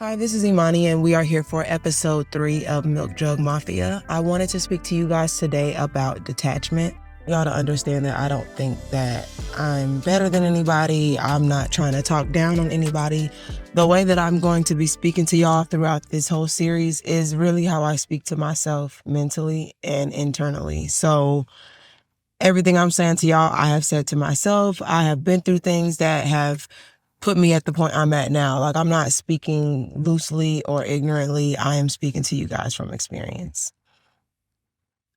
Hi, this is Imani, and we are here for episode 3 of Milk Jug Mafia. I wanted to speak to you guys today about detachment. Y'all to understand that I don't think that I'm better than anybody. I'm not trying to talk down on anybody. The way that I'm going to be speaking to y'all throughout this whole series is really how I speak to myself mentally and internally. So everything I'm saying to y'all, I have said to myself. I have been through things that have put me at the point I'm at now. Like, I'm not speaking loosely or ignorantly. I am speaking to you guys from experience.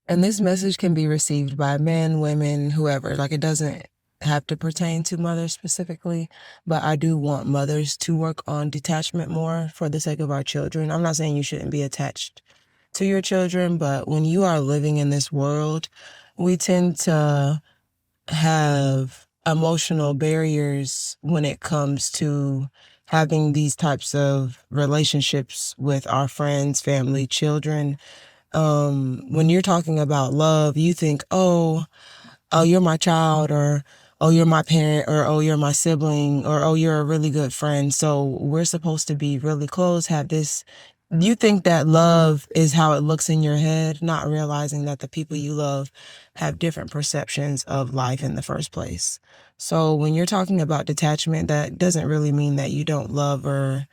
And this message can be received by men, women, whoever. Like, it doesn't have to pertain to mothers specifically, but I do want mothers to work on detachment more for the sake of our children. I'm not saying you shouldn't be attached to your children, but when you are living in this world, we tend to have emotional barriers when it comes to having these types of relationships with our friends, family, children. When you're talking about love, you think, oh, you're my child, or oh, you're my parent, or oh, you're my sibling, or oh, you're a really good friend. So we're supposed to be really close, have this. You think that love is how it looks in your head, not realizing that the people you love have different perceptions of life in the first place. So when you're talking about detachment, that doesn't really mean that you don't love or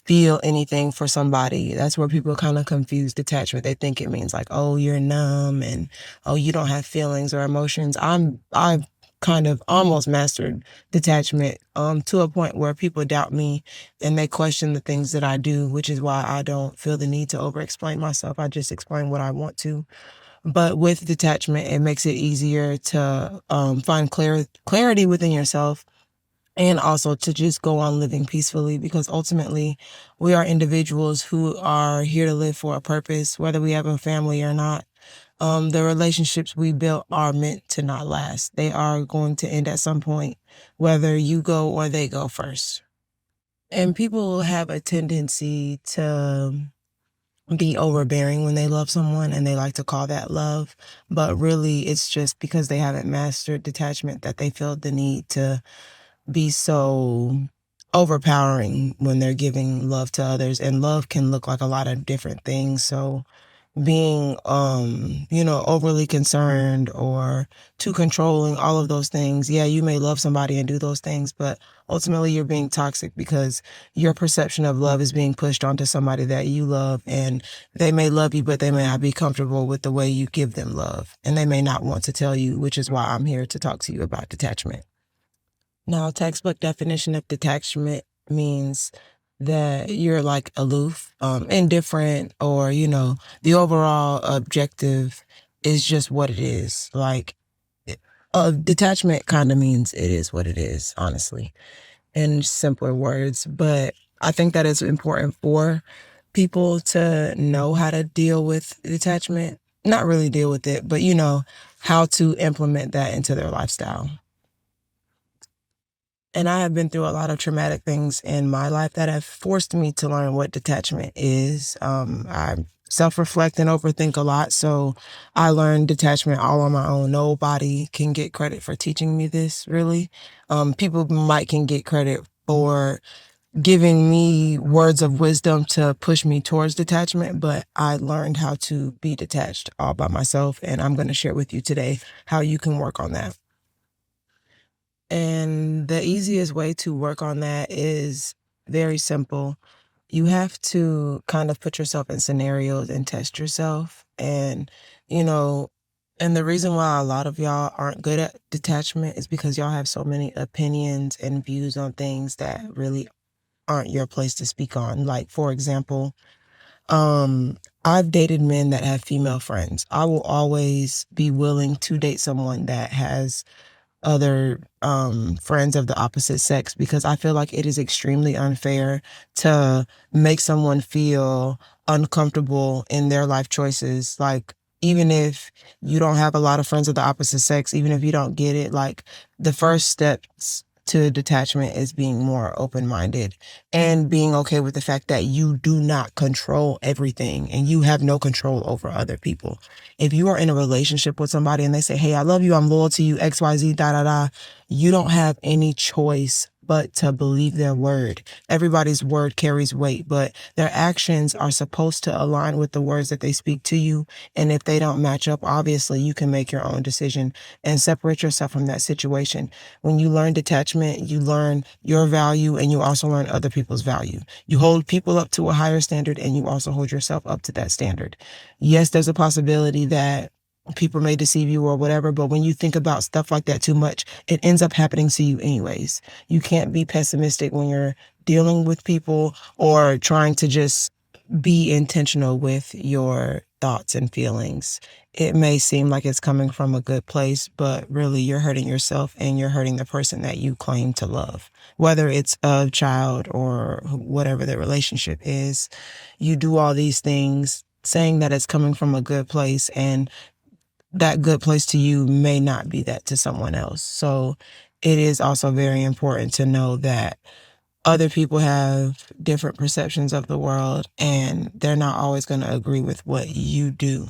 feel anything for somebody. That's where people kind of confuse detachment. They think it means like, oh, you're numb and oh, you don't have feelings or emotions. I've kind of almost mastered detachment to a point where people doubt me and they question the things that I do, which is why I don't feel the need to over explain myself. I just explain what I want to. But with detachment, it makes it easier to find clarity within yourself, and also to just go on living peacefully, because ultimately we are individuals who are here to live for a purpose, whether we have a family or not. The relationships we built are meant to not last. They are going to end at some point, whether you go or they go first. And people have a tendency to be overbearing when they love someone, and they like to call that love. But really, it's just because they haven't mastered detachment that they feel the need to be so overpowering when they're giving love to others. And love can look like a lot of different things. So being overly concerned or too controlling, all of those things, yeah, you may love somebody and do those things, but ultimately you're being toxic because your perception of love is being pushed onto somebody that you love, and they may love you, but they may not be comfortable with the way you give them love, and they may not want to tell you, which is why I'm here to talk to you about detachment. Now, textbook definition of detachment means that you're like aloof, indifferent, or, the overall objective is just what it is. Like, detachment kind of means it is what it is, honestly, in simpler words. But I think that it's important for people to know how to deal with detachment. Not really deal with it, but, how to implement that into their lifestyle. And I have been through a lot of traumatic things in my life that have forced me to learn what detachment is. I self-reflect and overthink a lot, so I learned detachment all on my own. Nobody can get credit for teaching me this, really. People might can get credit for giving me words of wisdom to push me towards detachment, but I learned how to be detached all by myself, and I'm going to share with you today how you can work on that. And the easiest way to work on that is very simple. You have to kind of put yourself in scenarios and test yourself. You know, and the reason why a lot of y'all aren't good at detachment is because y'all have so many opinions and views on things that really aren't your place to speak on. Like, for example, I've dated men that have female friends. I will always be willing to date someone that has other friends of the opposite sex, because I feel like it is extremely unfair to make someone feel uncomfortable in their life choices. Like, even if you don't have a lot of friends of the opposite sex, even if you don't get it, like, the first steps to detachment is being more open-minded and being okay with the fact that you do not control everything and you have no control over other people. If you are in a relationship with somebody and they say, hey, I love you, I'm loyal to you, XYZ, da da da, you don't have any choice but to believe their word. Everybody's word carries weight, but their actions are supposed to align with the words that they speak to you. And if they don't match up, obviously you can make your own decision and separate yourself from that situation. When you learn detachment, you learn your value and you also learn other people's value. You hold people up to a higher standard and you also hold yourself up to that standard. Yes, there's a possibility that people may deceive you or whatever, but when you think about stuff like that too much, it ends up happening to you anyways. You can't be pessimistic when you're dealing with people or trying to just be intentional with your thoughts and feelings. It may seem like it's coming from a good place, but really you're hurting yourself and you're hurting the person that you claim to love. Whether it's a child or whatever the relationship is, you do all these things saying that it's coming from a good place, and that good place to you may not be that to someone else. So it is also very important to know that other people have different perceptions of the world and they're not always going to agree with what you do.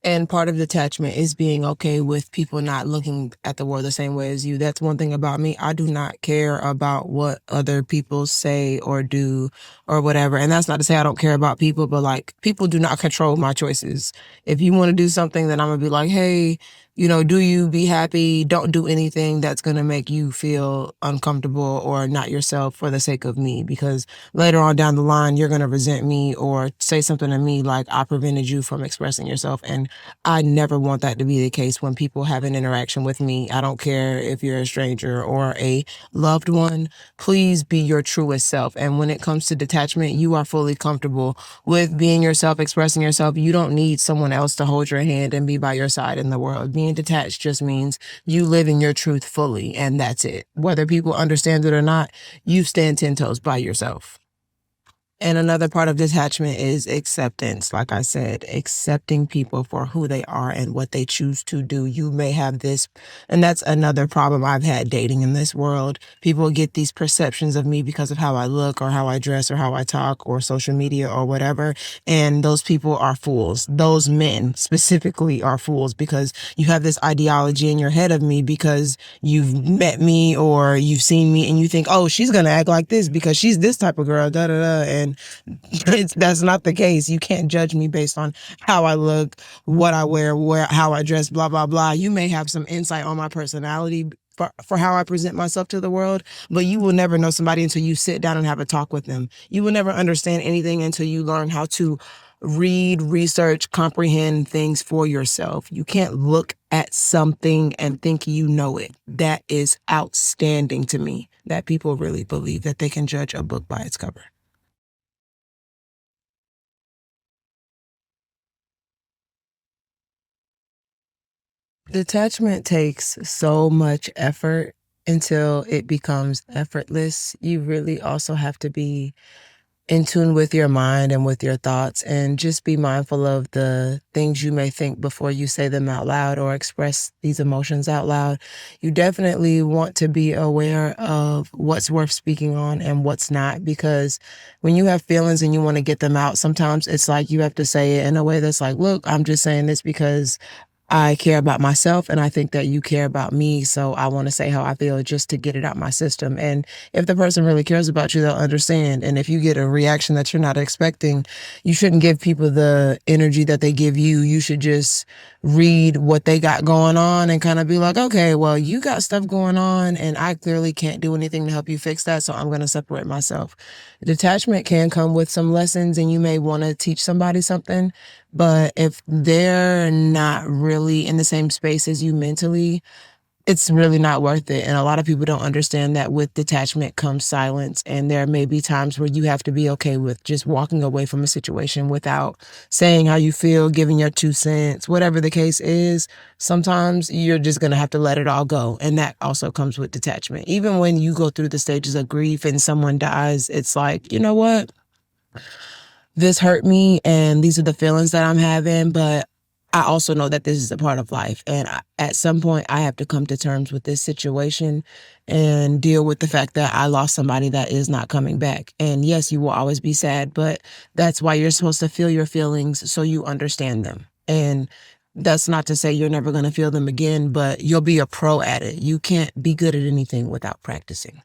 And part of detachment is being okay with people not looking at the world the same way as you. That's one thing about me. I do not care about what other people say or do or whatever. And that's not to say I don't care about people, but like, people do not control my choices. If you want to do something, then I'm going to be like, hey, do you be happy? Don't do anything that's going to make you feel uncomfortable or not yourself for the sake of me, because later on down the line, you're going to resent me or say something to me like I prevented you from expressing yourself. And I never want that to be the case when people have an interaction with me. I don't care if you're a stranger or a loved one. Please be your truest self. And when it comes to detachment, you are fully comfortable with being yourself, expressing yourself. You don't need someone else to hold your hand and be by your side in the world. Being detached just means you live in your truth fully, and that's it. Whether people understand it or not, you stand 10 toes by yourself. And another part of detachment is acceptance. Like I said, accepting people for who they are and what they choose to do. You may have this, and that's another problem I've had dating in this world. People get these perceptions of me because of how I look or how I dress or how I talk or social media or whatever. And those people are fools. Those men specifically are fools because you have this ideology in your head of me because you've met me or you've seen me and you think, oh, she's going to act like this because she's this type of girl, da da da. And that's not the case. You can't judge me based on how I look, what I wear, how I dress, blah, blah, blah. You may have some insight on my personality for how I present myself to the world, but you will never know somebody until you sit down and have a talk with them. You will never understand anything until you learn how to read, research, comprehend things for yourself. You can't look at something and think you know it. That is outstanding to me, that people really believe that they can judge a book by its cover. Detachment takes so much effort until it becomes effortless. You really also have to be in tune with your mind and with your thoughts, and just be mindful of the things you may think before you say them out loud or express these emotions out loud. You definitely want to be aware of what's worth speaking on and what's not, because when you have feelings and you want to get them out, sometimes it's like you have to say it in a way that's like, look, I'm just saying this because I care about myself and I think that you care about me. So I want to say how I feel just to get it out my system. And if the person really cares about you, they'll understand. And if you get a reaction that you're not expecting, you shouldn't give people the energy that they give you. You should just read what they got going on and kind of be like, okay, well, you got stuff going on and I clearly can't do anything to help you fix that. So I'm going to separate myself. Detachment can come with some lessons and you may want to teach somebody something. But if they're not really in the same space as you mentally, it's really not worth it. And a lot of people don't understand that with detachment comes silence. And there may be times where you have to be okay with just walking away from a situation without saying how you feel, giving your 2 cents, whatever the case is. Sometimes you're just going to have to let it all go. And that also comes with detachment. Even when you go through the stages of grief and someone dies, it's like, you know what? This hurt me and these are the feelings that I'm having, but I also know that this is a part of life. And at some point, I have to come to terms with this situation and deal with the fact that I lost somebody that is not coming back. And yes, you will always be sad, but that's why you're supposed to feel your feelings so you understand them. And that's not to say you're never going to feel them again, but you'll be a pro at it. You can't be good at anything without practicing.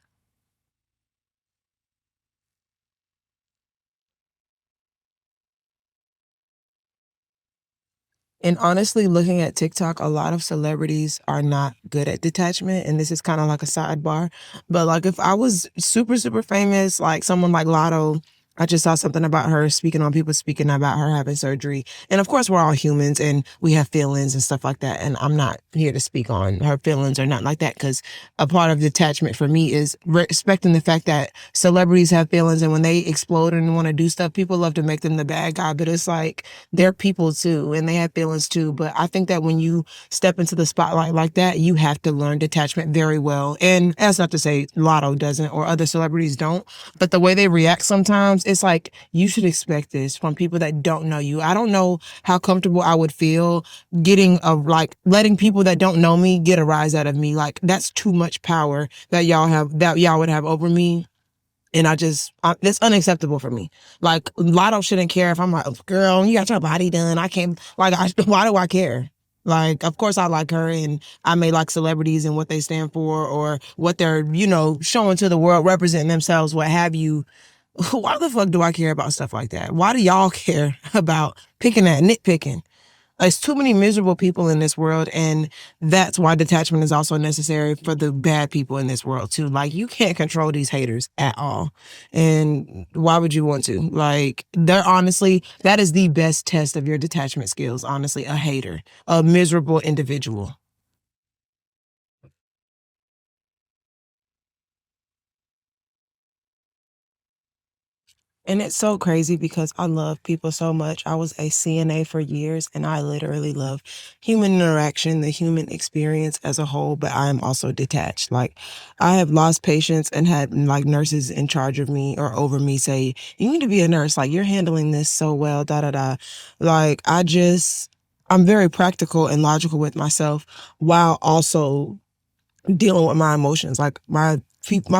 And honestly, looking at TikTok, a lot of celebrities are not good at detachment. And this is kind of like a sidebar. But like if I was super, super famous, like someone like Lotto, I just saw something about her speaking on people speaking about her having surgery. And of course, we're all humans and we have feelings and stuff like that. And I'm not here to speak on her feelings or not like that because a part of detachment for me is respecting the fact that celebrities have feelings and when they explode and want to do stuff, people love to make them the bad guy. But it's like, they're people too and they have feelings too. But I think that when you step into the spotlight like that, you have to learn detachment very well. And that's not to say Lotto doesn't or other celebrities don't, but the way they react sometimes, it's like you should expect this from people that don't know you. I don't know how comfortable I would feel getting a like letting people that don't know me get a rise out of me. Like that's too much power that y'all would have over me. And it's unacceptable for me. Like, Lotto shouldn't care if I'm like, "Oh, girl, you got your body done. I can't, like, why do I care? Like, of course I like her and I may like celebrities and what they stand for or what they're, showing to the world, representing themselves, what have you. Why the fuck do I care about stuff like that? Why do y'all care about picking at nitpicking? There's too many miserable people in this world, and that's why detachment is also necessary for the bad people in this world too. Like you can't control these haters at all, and why would you want to? Like they're honestly, that is the best test of your detachment skills. Honestly, a hater, a miserable individual. And it's so crazy because I love people so much. I was a CNA for years and I literally love human interaction, the human experience as a whole, but I am also detached. Like I have lost patients and had like nurses in charge of me or over me say, "You need to be a nurse. Like you're handling this so well, da da da." Like I'm very practical and logical with myself while also dealing with my emotions. Like my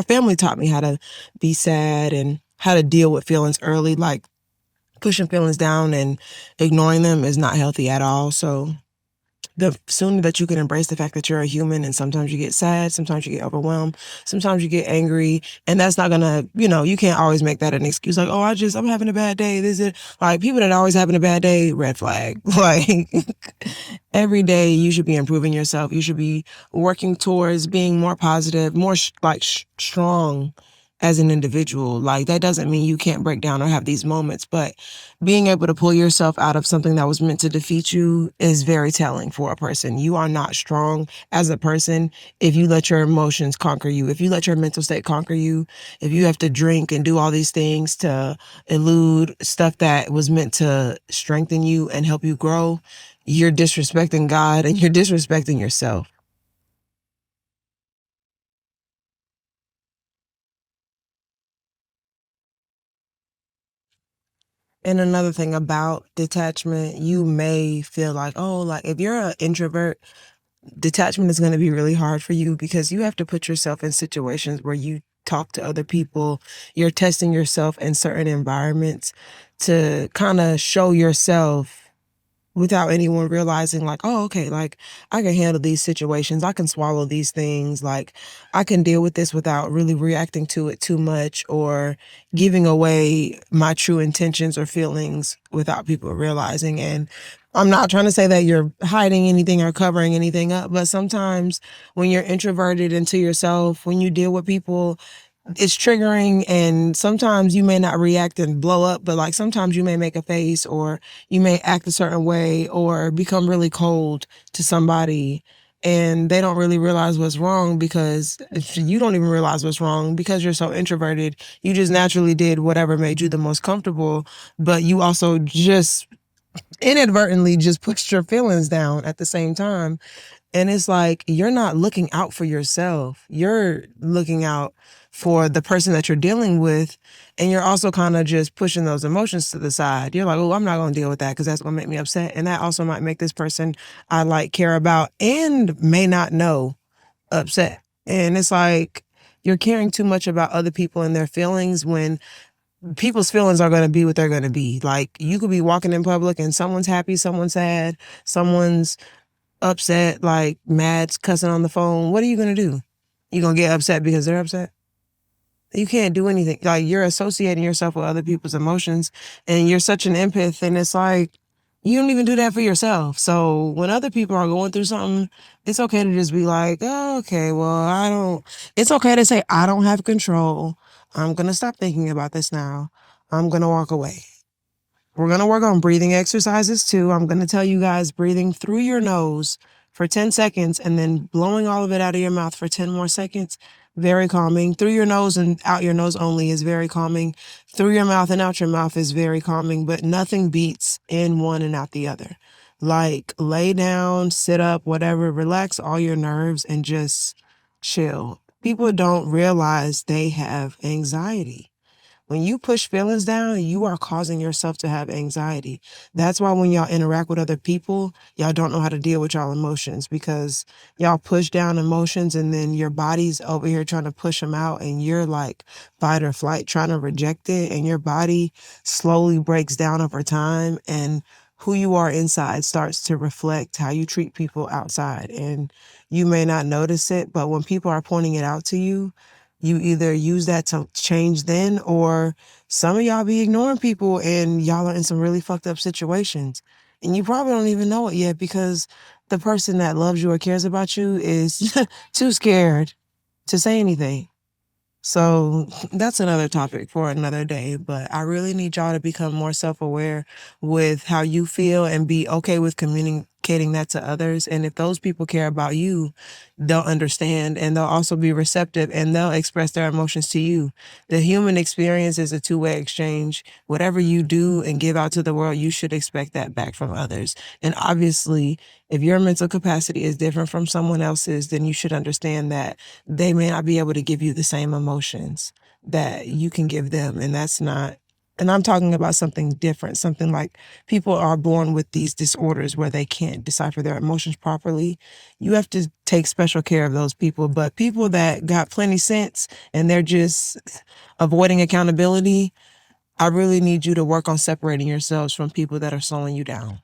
family taught me how to be sad and how to deal with feelings early. Like pushing feelings down and ignoring them is not healthy at all. So the sooner that you can embrace the fact that you're a human and sometimes you get sad, sometimes you get overwhelmed, sometimes you get angry, and that's not gonna, you can't always make that an excuse like, oh, I'm having a bad day. This is like people that are always having a bad day, red flag. Like every day you should be improving yourself. You should be working towards being more positive, more strong as an individual. Like that doesn't mean you can't break down or have these moments, but being able to pull yourself out of something that was meant to defeat you is very telling for a person. You are not strong as a person if you let your emotions conquer you, if you let your mental state conquer you, if you have to drink and do all these things to elude stuff that was meant to strengthen you and help you grow, you're disrespecting God and you're disrespecting yourself. And another thing about detachment, you may feel like, oh, like if you're an introvert, detachment is going to be really hard for you because you have to put yourself in situations where you talk to other people. You're testing yourself in certain environments to kind of show yourself without anyone realizing like, oh, okay, like I can handle these situations. I can swallow these things. Like I can deal with this without really reacting to it too much or giving away my true intentions or feelings without people realizing. And I'm not trying to say that you're hiding anything or covering anything up, but sometimes when you're introverted into yourself, when you deal with people, it's triggering and sometimes you may not react and blow up, but like sometimes you may make a face or you may act a certain way or become really cold to somebody and they don't really realize what's wrong because you don't even realize what's wrong because you're so introverted. You just naturally did whatever made you the most comfortable, but you also just inadvertently just pushed your feelings down at the same time. And it's like, you're not looking out for yourself. You're looking out for the person that you're dealing with. And you're also kind of just pushing those emotions to the side. You're like, oh, I'm not going to deal with that because that's going to make me upset. And that also might make this person I like care about and may not know upset. And it's like, you're caring too much about other people and their feelings when people's feelings are going to be what they're going to be. Like, you could be walking in public and someone's happy, someone's sad, someone's upset, like mad, cussing on the phone, what are you gonna do? You gonna get upset because they're upset? You can't do anything. Like you're associating yourself with other people's emotions and you're such an empath and it's like You don't even do that for yourself. So when other people are going through something, it's okay to just be like, oh, okay, well, it's okay to say, I don't have control. I'm going to stop thinking about this now. I'm going to walk away. We're going to work on breathing exercises too. I'm going to tell you guys breathing through your nose for 10 seconds and then blowing all of it out of your mouth for 10 more seconds. Very calming. Through your nose and out your nose only is very calming. Through your mouth and out your mouth is very calming, but nothing beats in one and out the other. Like lay down, sit up, whatever, relax all your nerves and just chill. People don't realize they have anxiety. When you push feelings down, you are causing yourself to have anxiety. That's why when y'all interact with other people, y'all don't know how to deal with y'all emotions because y'all push down emotions and then your body's over here trying to push them out and you're like fight or flight trying to reject it and your body slowly breaks down over time and who you are inside starts to reflect how you treat people outside. And you may not notice it, but when people are pointing it out to you, you either use that to change then, or some of y'all be ignoring people and y'all are in some really fucked up situations. And you probably don't even know it yet because the person that loves you or cares about you is too scared to say anything. So that's another topic for another day, but I really need y'all to become more self-aware with how you feel and be okay with communicating that to others. And if those people care about you, they'll understand and they'll also be receptive and they'll express their emotions to you. The human experience is a two-way exchange. Whatever you do and give out to the world, you should expect that back from others. And obviously, if your mental capacity is different from someone else's, then you should understand that they may not be able to give you the same emotions that you can give them. And that's not, and I'm talking about something different, something like people are born with these disorders where they can't decipher their emotions properly. You have to take special care of those people. But people that got plenty sense and they're just avoiding accountability, I really need you to work on separating yourselves from people that are slowing you down.